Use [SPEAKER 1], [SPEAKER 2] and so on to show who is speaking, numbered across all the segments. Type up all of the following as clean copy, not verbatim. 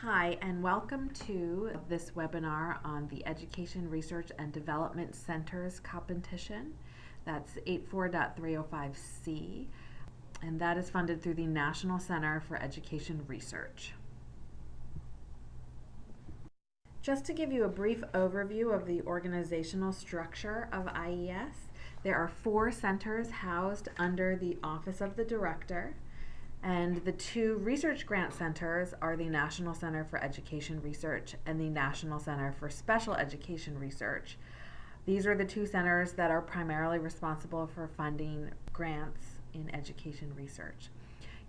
[SPEAKER 1] Hi, and welcome to this webinar on the Education Research and Development Centers competition. That's 84.305C, and that is funded through the National Center for Education Research. Just to give you a brief overview of the organizational structure of IES, there are 4 centers housed under the Office of the Director. And the 2 research grant centers are the National Center for Education Research and the National Center for Special Education Research. These are the 2 centers that are primarily responsible for funding grants in education research.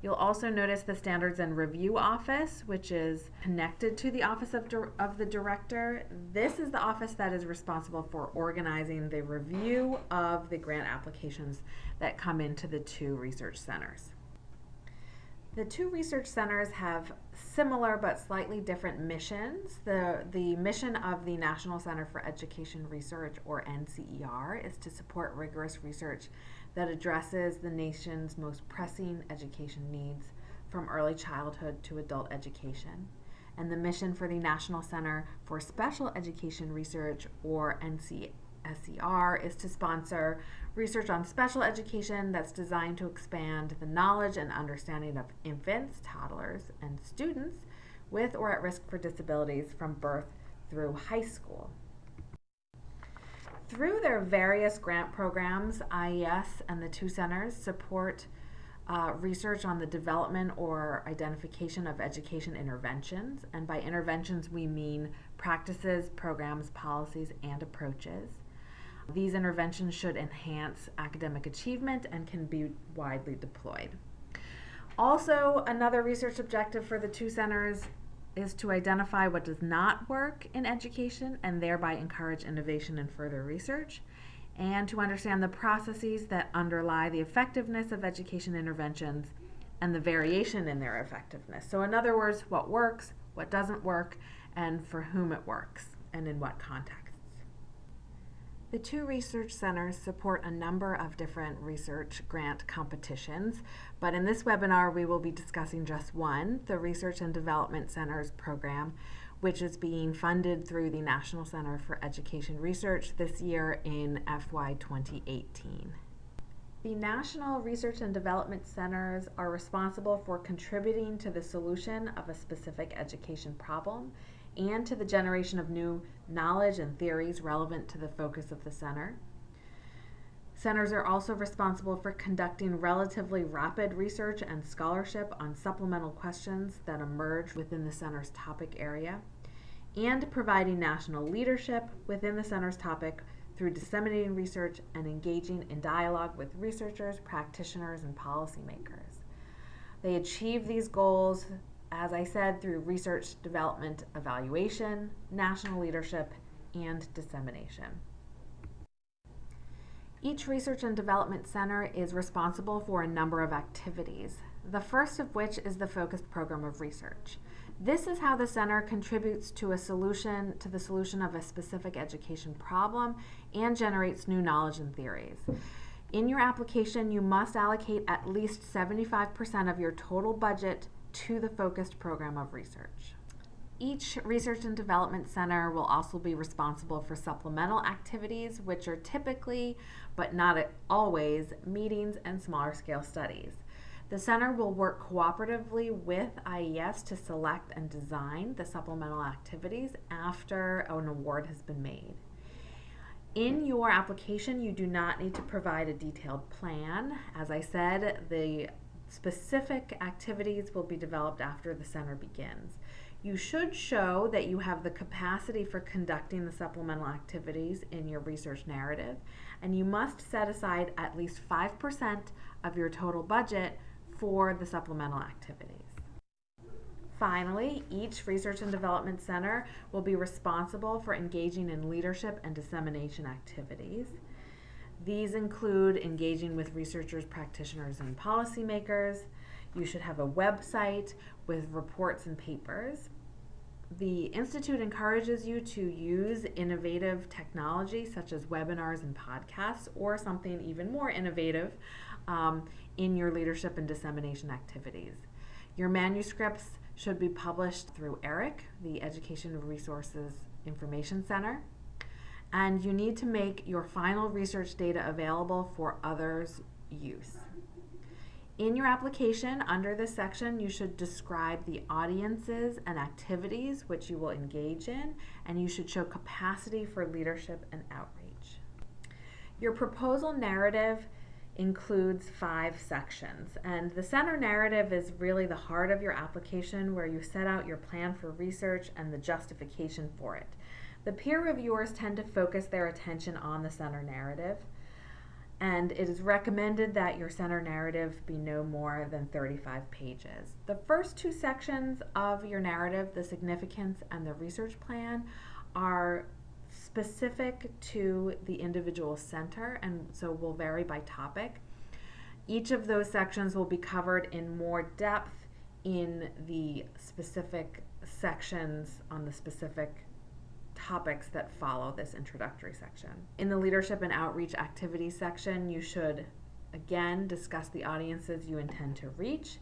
[SPEAKER 1] You'll also notice the Standards and Review Office, which is connected to the Office of the Director. This is the office that is responsible for organizing the review of the grant applications that come into the 2 research centers. The 2 research centers have similar but slightly different missions. The mission of the National Center for Education Research, or NCER, is to support rigorous research that addresses the nation's most pressing education needs from early childhood to adult education. And the mission for the National Center for Special Education Research, or NCSER, is to sponsor research on special education that's designed to expand the knowledge and understanding of infants, toddlers, and students with or at risk for disabilities from birth through high school. Through their various grant programs, IES and the 2 centers support research on the development or identification of education interventions. And by interventions, we mean practices, programs, policies, and approaches. These interventions should enhance academic achievement and can be widely deployed. Also, another research objective for the 2 centers is to identify what does not work in education and thereby encourage innovation and further research, and to understand the processes that underlie the effectiveness of education interventions and the variation in their effectiveness. So in other words, what works, what doesn't work, and for whom it works, and in what contexts. The 2 research centers support a number of different research grant competitions, but in this webinar we will be discussing just one, the Research and Development Centers program, which is being funded through the National Center for Education Research this year in FY 2018. The National Research and Development Centers are responsible for contributing to the solution of a specific education problem and to the generation of new knowledge and theories relevant to the focus of the center. Centers are also responsible for conducting relatively rapid research and scholarship on supplemental questions that emerge within the center's topic area, and providing national leadership within the center's topic through disseminating research and engaging in dialogue with researchers, practitioners, and policymakers. They achieve these goals, as I said, through research, development, evaluation, national leadership, and dissemination. Each research and development center is responsible for a number of activities, the first of which is the focused program of research. This is how the center contributes to the solution of a specific education problem and generates new knowledge and theories. In your application, you must allocate at least 75% of your total budget to the focused program of research. Each research and development center will also be responsible for supplemental activities, which are typically, but not always, meetings and smaller scale studies. The center will work cooperatively with IES to select and design the supplemental activities after an award has been made. In your application, you do not need to provide a detailed plan. As I said, the specific activities will be developed after the center begins. You should show that you have the capacity for conducting the supplemental activities in your research narrative, and you must set aside at least 5% of your total budget for the supplemental activities. Finally, each research and development center will be responsible for engaging in leadership and dissemination activities. These include engaging with researchers, practitioners, and policymakers. You should have a website with reports and papers. The Institute encourages you to use innovative technology such as webinars and podcasts, or something even more innovative in your leadership and dissemination activities. Your manuscripts should be published through ERIC, the Education Resources Information Center. And you need to make your final research data available for others' use. In your application, under this section, you should describe the audiences and activities which you will engage in, and you should show capacity for leadership and outreach. Your proposal narrative includes 5 sections, and the center narrative is really the heart of your application, where you set out your plan for research and the justification for it. The peer reviewers tend to focus their attention on the center narrative, and it is recommended that your center narrative be no more than 35 pages. The first 2 sections of your narrative, the significance and the research plan, are specific to the individual center, and so will vary by topic. Each of those sections will be covered in more depth in the specific sections on the specific topics that follow this introductory section. In the leadership and outreach activities section, you should again discuss the audiences you intend to reach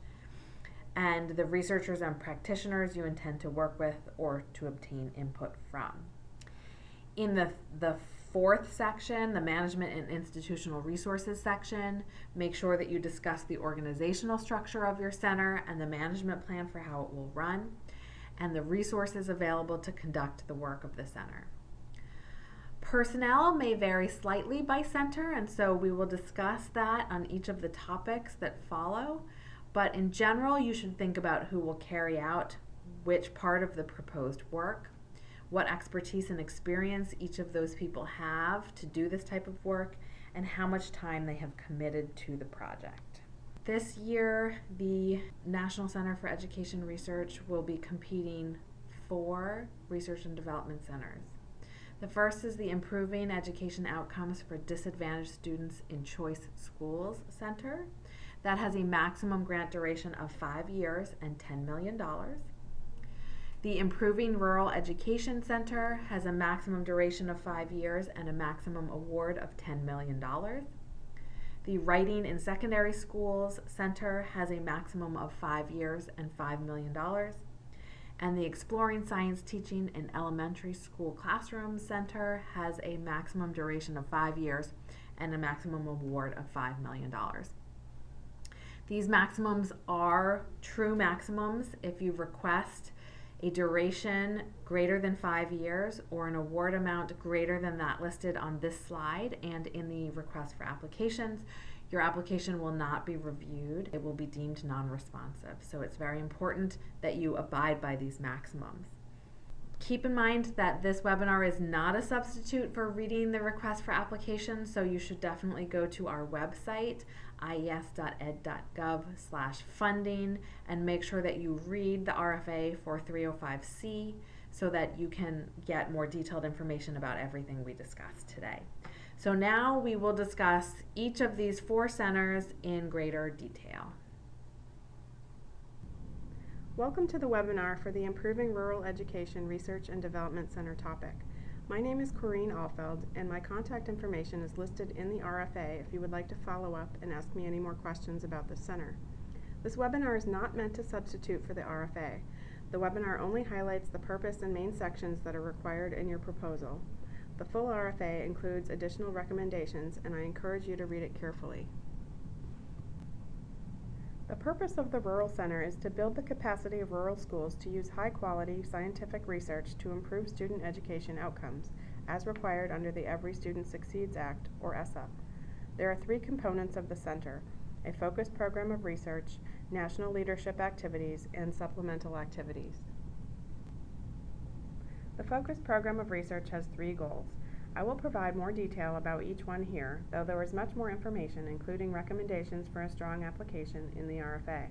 [SPEAKER 1] and the researchers and practitioners you intend to work with or to obtain input from. In the 4th section, the management and institutional resources section, make sure that you discuss the organizational structure of your center and the management plan for how it will run, and the resources available to conduct the work of the center. Personnel may vary slightly by center, and so we will discuss that on each of the topics that follow, but in general, you should think about who will carry out which part of the proposed work, what expertise and experience each of those people have to do this type of work, and how much time they have committed to the project. This year, the National Center for Education Research will be competing 4 research and development centers. The first is the Improving Education Outcomes for Disadvantaged Students in Choice Schools Center. That has a maximum grant duration of 5 years and $10 million. The Improving Rural Education Center has a maximum duration of 5 years and a maximum award of $10 million. The Writing in Secondary Schools Center has a maximum of 5 years and $5 million. And the Exploring Science Teaching in Elementary School Classrooms Center has a maximum duration of 5 years and a maximum award of $5 million. These maximums are true maximums if you request a duration greater than 5 years or an award amount greater than that listed on this slide and in the request for applications. Your application will not be reviewed. It will be deemed non-responsive. So it's very important that you abide by these maximums. Keep in mind that this webinar is not a substitute for reading the request for applications, so you should definitely go to our website, ies.ed.gov/funding, and make sure that you read the RFA for 305C so that you can get more detailed information about everything we discussed today. So now we will discuss each of these 4 centers in greater detail.
[SPEAKER 2] Welcome to the webinar for the Improving Rural Education Research and Development Center topic. My name is Corrine Alfeld, and my contact information is listed in the RFA if you would like to follow up and ask me any more questions about the center. This webinar is not meant to substitute for the RFA. The webinar only highlights the purpose and main sections that are required in your proposal. The full RFA includes additional recommendations, and I encourage you to read it carefully. The purpose of the Rural Center is to build the capacity of rural schools to use high-quality scientific research to improve student education outcomes, as required under the Every Student Succeeds Act, or ESSA. There are 3 components of the center: a focused program of research, national leadership activities, and supplemental activities. The focused program of research has 3 goals. I will provide more detail about each one here, though there is much more information, including recommendations for a strong application, in the RFA.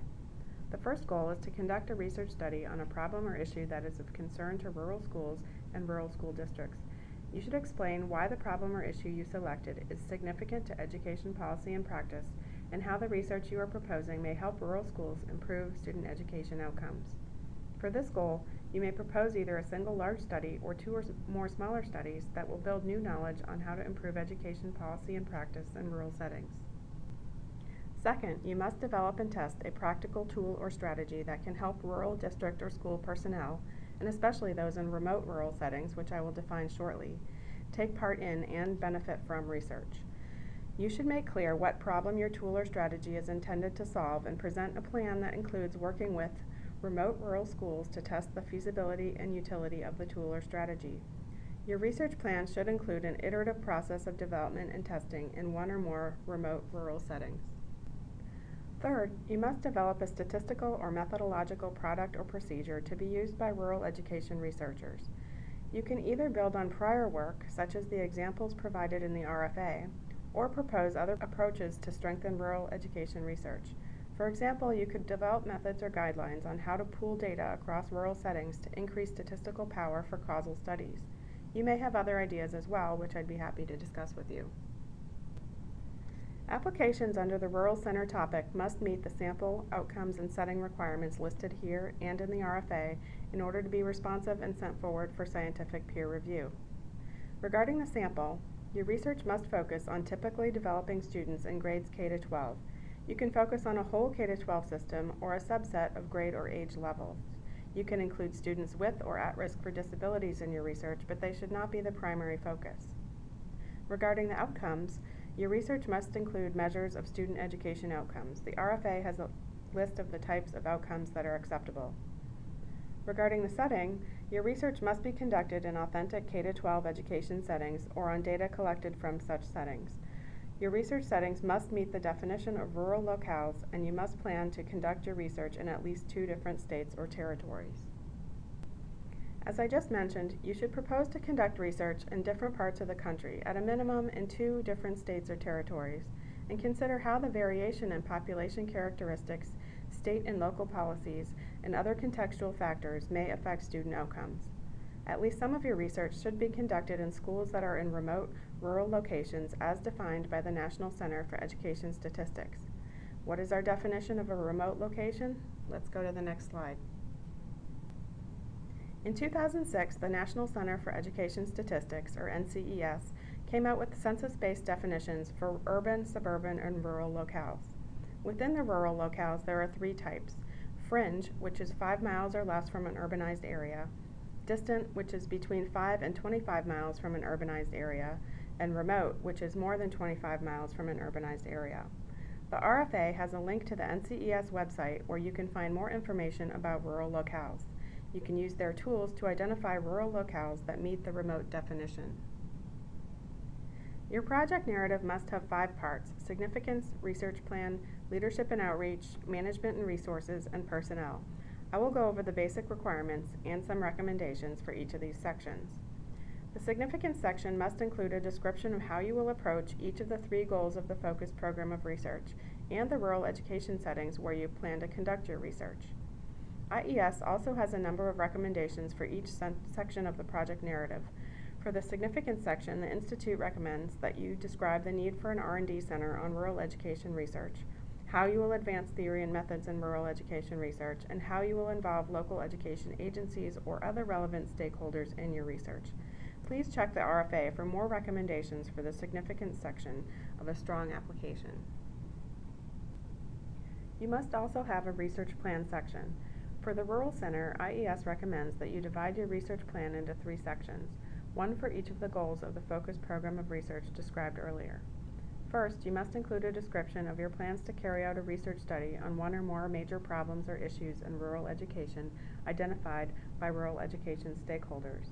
[SPEAKER 2] The first goal is to conduct a research study on a problem or issue that is of concern to rural schools and rural school districts. You should explain why the problem or issue you selected is significant to education policy and practice, and how the research you are proposing may help rural schools improve student education outcomes. For this goal, you may propose either a single large study or 2 or more smaller studies that will build new knowledge on how to improve education policy and practice in rural settings. Second, you must develop and test a practical tool or strategy that can help rural district or school personnel, and especially those in remote rural settings, which I will define shortly, take part in and benefit from research. You should make clear what problem your tool or strategy is intended to solve and present a plan that includes working with remote rural schools to test the feasibility and utility of the tool or strategy. Your research plan should include an iterative process of development and testing in one or more remote rural settings. Third, you must develop a statistical or methodological product or procedure to be used by rural education researchers. You can either build on prior work, such as the examples provided in the RFA, or propose other approaches to strengthen rural education research. For example, you could develop methods or guidelines on how to pool data across rural settings to increase statistical power for causal studies. You may have other ideas as well, which I'd be happy to discuss with you. Applications under the Rural Center topic must meet the sample, outcomes, and setting requirements listed here and in the RFA in order to be responsive and sent forward for scientific peer review. Regarding the sample, your research must focus on typically developing students in grades K-12. You can focus on a whole K-12 system or a subset of grade or age levels. You can include students with or at risk for disabilities in your research, but they should not be the primary focus. Regarding the outcomes, your research must include measures of student education outcomes. The RFA has a list of the types of outcomes that are acceptable. Regarding the setting, your research must be conducted in authentic K-12 education settings or on data collected from such settings. Your research settings must meet the definition of rural locales, and you must plan to conduct your research in at least 2 different states or territories. As I just mentioned, you should propose to conduct research in different parts of the country, at a minimum in 2 different states or territories, and consider how the variation in population characteristics, state and local policies, and other contextual factors may affect student outcomes. At least some of your research should be conducted in schools that are in remote, rural locations as defined by the National Center for Education Statistics. What is our definition of a remote location? Let's go to the next slide. In 2006, the National Center for Education Statistics, or NCES, came out with census-based definitions for urban, suburban, and rural locales. Within the rural locales, there are 3 types: fringe, which is 5 miles or less from an urbanized area; distant, which is between 5 and 25 miles from an urbanized area; and remote, which is more than 25 miles from an urbanized area. The RFA has a link to the NCES website where you can find more information about rural locales. You can use their tools to identify rural locales that meet the remote definition. Your project narrative must have 5 parts: significance, research plan, leadership and outreach, management and resources, and personnel. I will go over the basic requirements and some recommendations for each of these sections. The significance section must include a description of how you will approach each of the 3 goals of the focus program of research and the rural education settings where you plan to conduct your research. IES also has a number of recommendations for each section of the project narrative. For the significance section, the Institute recommends that you describe the need for an R&D center on rural education research, how you will advance theory and methods in rural education research, and how you will involve local education agencies or other relevant stakeholders in your research. Please check the RFA for more recommendations for the significance section of a strong application. You must also have a research plan section. For the Rural Center, IES recommends that you divide your research plan into 3 sections, one for each of the goals of the focus program of research described earlier. First, you must include a description of your plans to carry out a research study on one or more major problems or issues in rural education identified by rural education stakeholders.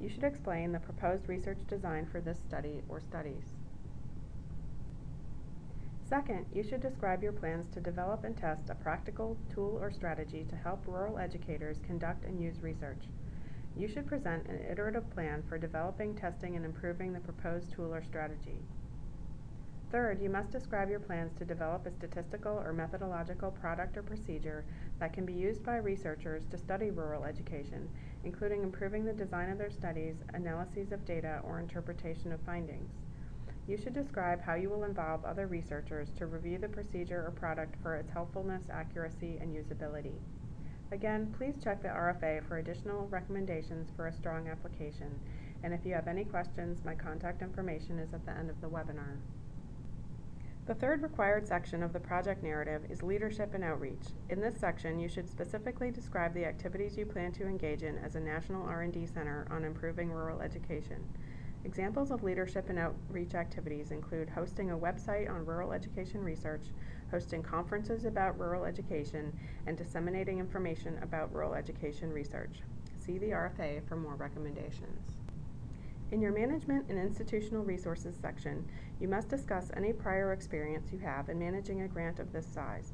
[SPEAKER 2] You should explain the proposed research design for this study or studies. Second, you should describe your plans to develop and test a practical tool or strategy to help rural educators conduct and use research. You should present an iterative plan for developing, testing, and improving the proposed tool or strategy. Third, you must describe your plans to develop a statistical or methodological product or procedure that can be used by researchers to study rural education, including improving the design of their studies, analyses of data, or interpretation of findings. You should describe how you will involve other researchers to review the procedure or product for its helpfulness, accuracy, and usability. Again, please check the RFA for additional recommendations for a strong application, and if you have any questions, my contact information is at the end of the webinar. The third required section of the project narrative is leadership and outreach. In this section, you should specifically describe the activities you plan to engage in as a national R&D center on improving rural education. Examples of leadership and outreach activities include hosting a website on rural education research, hosting conferences about rural education, and disseminating information about rural education research. See the RFA for more recommendations. In your Management and Institutional Resources section, you must discuss any prior experience you have in managing a grant of this size.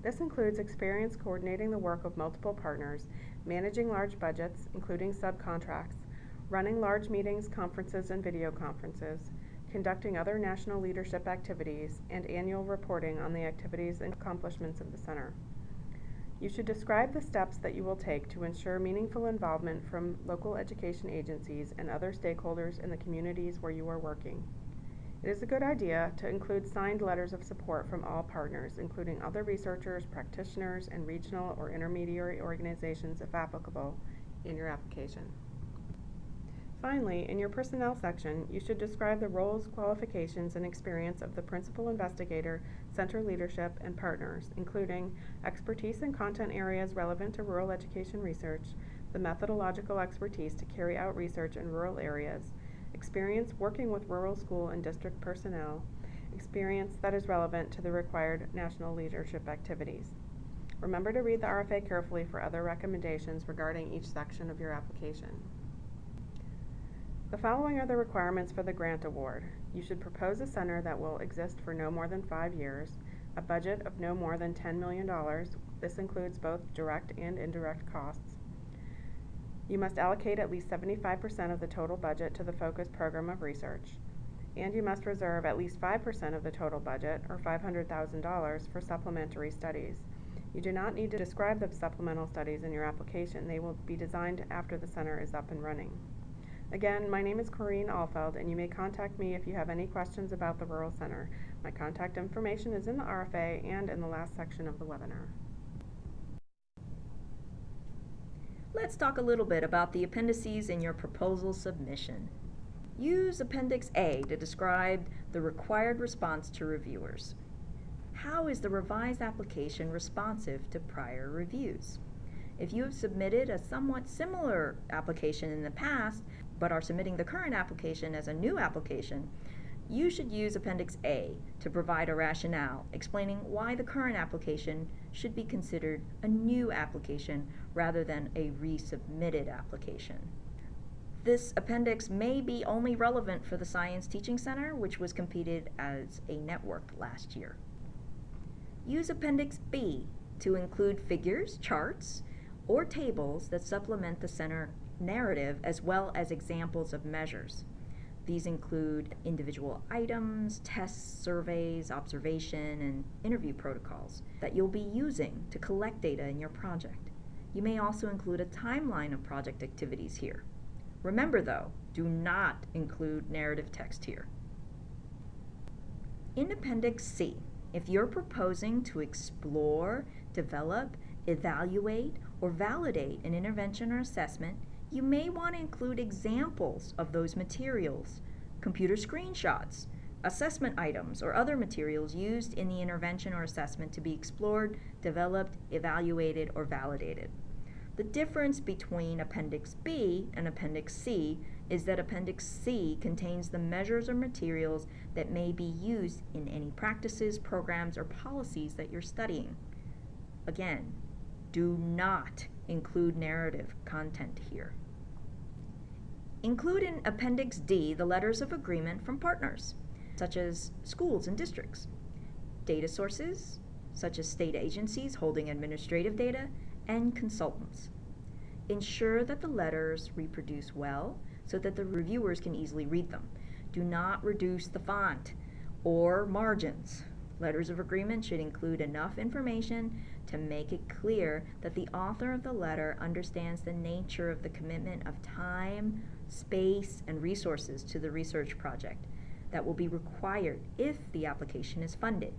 [SPEAKER 2] This includes experience coordinating the work of multiple partners, managing large budgets, including subcontracts, running large meetings, conferences, and video conferences, conducting other national leadership activities, and annual reporting on the activities and accomplishments of the center. You should describe the steps that you will take to ensure meaningful involvement from local education agencies and other stakeholders in the communities where you are working. It is a good idea to include signed letters of support from all partners, including other researchers, practitioners, and regional or intermediary organizations, if applicable, in your application. Finally, in your personnel section, you should describe the roles, qualifications, and experience of the principal investigator, center leadership, and partners, including expertise in content areas relevant to rural education research, the methodological expertise to carry out research in rural areas, experience working with rural school and district personnel, experience that is relevant to the required national leadership activities. Remember to read the RFA carefully for other recommendations regarding each section of your application. The following are the requirements for the grant award. You should propose a center that will exist for no more than 5 years, a budget of no more than $10 million. This includes both direct and indirect costs. You must allocate at least 75% of the total budget to the focused program of research, and you must reserve at least 5% of the total budget, or $500,000, for supplementary studies. You do not need to describe the supplemental studies in your application. They will be designed after the center is up and running. Again, my name is Corrine Alfeld, and you may contact me if you have any questions about the Rural Center. My contact information is in the RFA and in the last section of the webinar.
[SPEAKER 3] Let's talk a little bit about the appendices in your proposal submission. Use Appendix A to describe the required response to reviewers. How is the revised application responsive to prior reviews? If you have submitted a somewhat similar application in the past, but are submitting the current application as a new application, you should use Appendix A to provide a rationale explaining why the current application should be considered a new application rather than a resubmitted application. This appendix may be only relevant for the Science Teaching Center, which was competed as a network last year. Use Appendix B to include figures, charts, or tables that supplement the center narrative, as well as examples of measures. These include individual items, tests, surveys, observation, and interview protocols that you'll be using to collect data in your project. You may also include a timeline of project activities here. Remember though, do not include narrative text here. In Appendix C, if you're proposing to explore, develop, evaluate, or validate an intervention or assessment, you may want to include examples of those materials, computer screenshots, assessment items, or other materials used in the intervention or assessment to be explored, developed, evaluated, or validated. The difference between Appendix B and Appendix C is that Appendix C contains the measures or materials that may be used in any practices, programs, or policies that you're studying. Again, do not include narrative content here. Include in Appendix D the letters of agreement from partners, such as schools and districts, data sources, such as state agencies holding administrative data, and consultants. Ensure that the letters reproduce well so that the reviewers can easily read them. Do not reduce the font or margins. Letters of agreement should include enough information to make it clear that the author of the letter understands the nature of the commitment of time, space, and resources to the research project that will be required if the application is funded.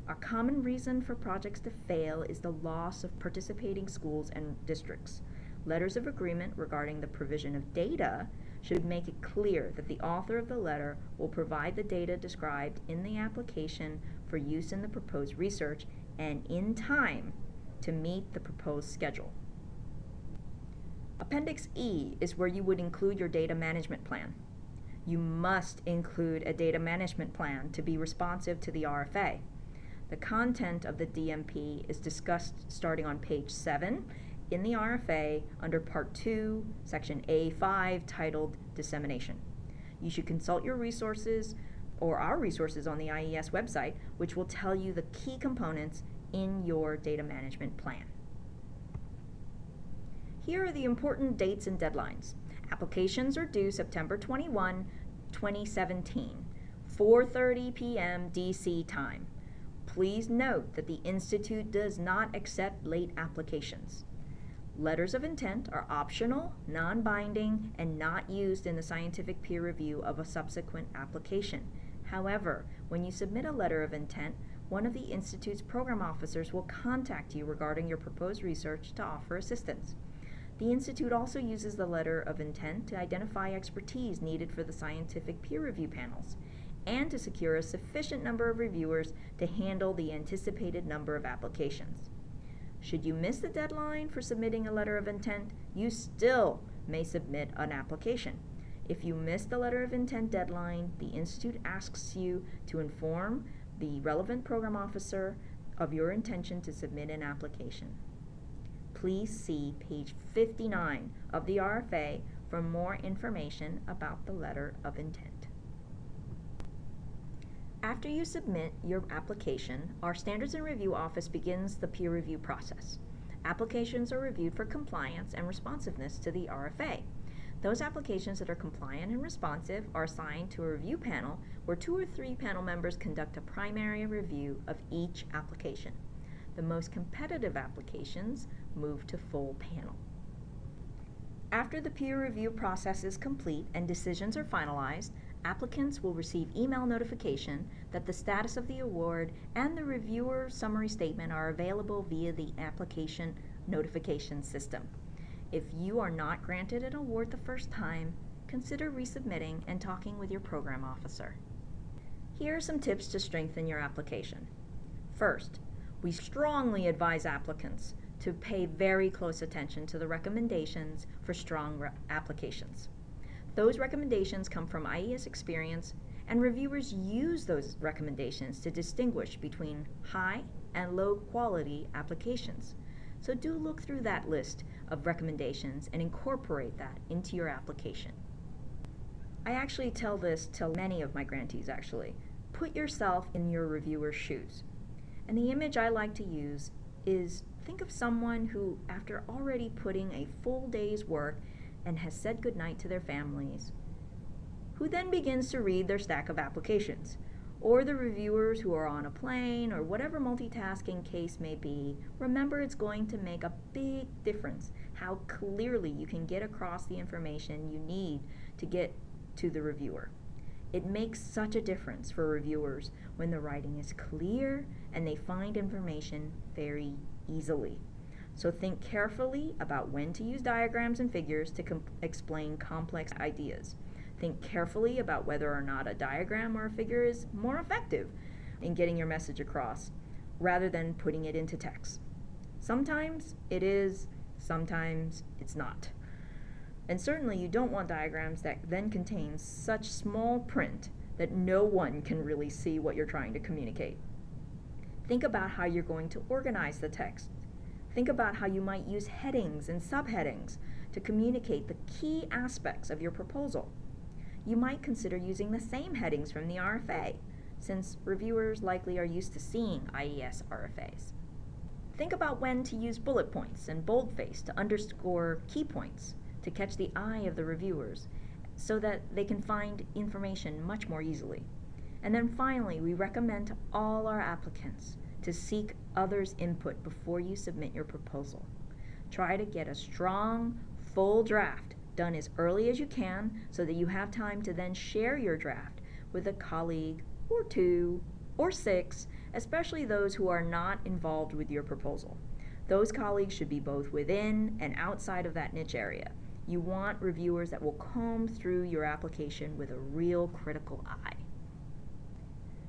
[SPEAKER 3] A common reason for projects to fail is the loss of participating schools and districts. Letters of agreement regarding the provision of data should make it clear that the author of the letter will provide the data described in the application for use in the proposed research and in time to meet the proposed schedule. Appendix E is where you would include your data management plan. You must include a data management plan to be responsive to the RFA. The content of the DMP is discussed starting on page 7 in the RFA under Part 2, Section A5, titled Dissemination. You should consult your resources or our resources on the IES website, which will tell you the key components in your data management plan. Here are the important dates and deadlines. Applications are due September 21, 2017, 4:30 p.m. DC time. Please note that the Institute does not accept late applications. Letters of intent are optional, non-binding, and not used in the scientific peer review of a subsequent application. However, when you submit a letter of intent, one of the Institute's program officers will contact you regarding your proposed research to offer assistance. The Institute also uses the letter of intent to identify expertise needed for the scientific peer review panels and to secure a sufficient number of reviewers to handle the anticipated number of applications. Should you miss the deadline for submitting a letter of intent, you still may submit an application. If you miss the letter of intent deadline, the Institute asks you to inform the relevant program officer of your intention to submit an application. Please see page 59 of the RFA for more information about the letter of intent. After you submit your application, our Standards and Review Office begins the peer review process. Applications are reviewed for compliance and responsiveness to the RFA. Those applications that are compliant and responsive are assigned to a review panel where 2 or 3 panel members conduct a primary review of each application. The most competitive applications move to full panel. After the peer review process is complete and decisions are finalized, applicants will receive email notification that the status of the award and the reviewer summary statement are available via the application notification system. If you are not granted an award the first time, consider resubmitting and talking with your program officer. Here are some tips to strengthen your application. First, we strongly advise applicants to pay very close attention to the recommendations for strong applications. Those recommendations come from IES experience, and reviewers use those recommendations to distinguish between high and low quality applications. So do look through that list of recommendations and incorporate that into your application. I actually tell this to many of my grantees actually. Put yourself in your reviewer's shoes. And the image I like to use is think of someone who, after already putting a full day's work and has said goodnight to their families, who then begins to read their stack of applications, or the reviewers who are on a plane or whatever multitasking case may be. Remember, it's going to make a big difference how clearly you can get across the information you need to get to the reviewer. It makes such a difference for reviewers when the writing is clear and they find information very easily. So think carefully about when to use diagrams and figures to explain complex ideas. Think carefully about whether or not a diagram or a figure is more effective in getting your message across rather than putting it into text. Sometimes it is, sometimes it's not. And certainly you don't want diagrams that then contain such small print that no one can really see what you're trying to communicate. Think about how you're going to organize the text. Think about how you might use headings and subheadings to communicate the key aspects of your proposal. You might consider using the same headings from the RFA, since reviewers likely are used to seeing IES RFAs. Think about when to use bullet points and boldface to underscore key points to catch the eye of the reviewers so that they can find information much more easily. And then finally, we recommend to all our applicants to seek others' input before you submit your proposal. Try to get a strong, full draft done as early as you can so that you have time to then share your draft with a colleague or 2 or 6, especially those who are not involved with your proposal. Those colleagues should be both within and outside of that niche area. You want reviewers that will comb through your application with a real critical eye.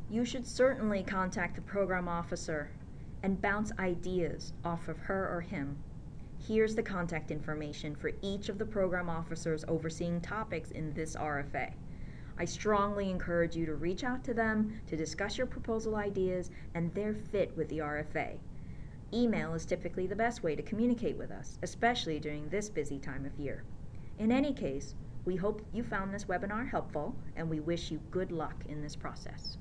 [SPEAKER 3] You should certainly contact the program officer and bounce ideas off of her or him. Here's the contact information for each of the program officers overseeing topics in this RFA. I strongly encourage you to reach out to them to discuss your proposal ideas and their fit with the RFA. Email is typically the best way to communicate with us, especially during this busy time of year. In any case, we hope you found this webinar helpful, and we wish you good luck in this process.